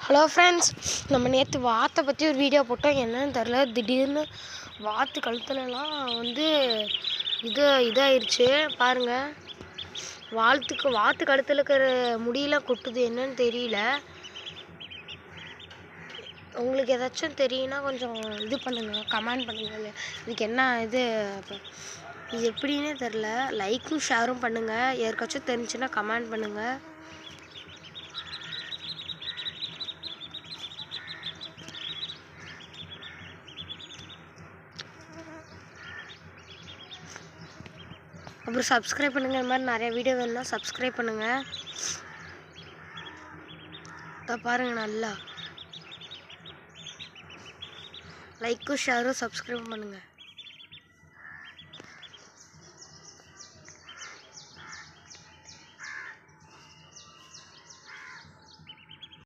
Hello friends, நம்ம நேற்று வாத்தை பற்றி ஒரு வீடியோ போட்டோம். என்னன்னு தெரில, திடீர்னு வாத்து கழுத்துலலாம் இதாயிருச்சு பாருங்கள். வாத்து கழுத்தில் இருக்கிற முடியெல்லாம் கொட்டுது, என்னன்னு தெரியல. உங்களுக்கு ஏதாச்சும் தெரியுன்னா கொஞ்சம் இது பண்ணுங்கள், கமெண்ட் பண்ணுங்கள். இதுக்கு என்ன இது எப்படின்னே தெரில. லைக்கும் ஷேரும் பண்ணுங்கள். யாருக்காச்சும் தெரிஞ்சுன்னா கமெண்ட் பண்ணுங்கள். அப்புறம் சப்ஸ்கிரைப் பண்ணுங்கள். இந்த மாதிரி நிறைய வீடியோ வேணும்னா சப்ஸ்கிரைப் பண்ணுங்கள். பாருங்கள், நல்லா லைக்கும் ஷேரும் சப்ஸ்கிரைப் பண்ணுங்கள்.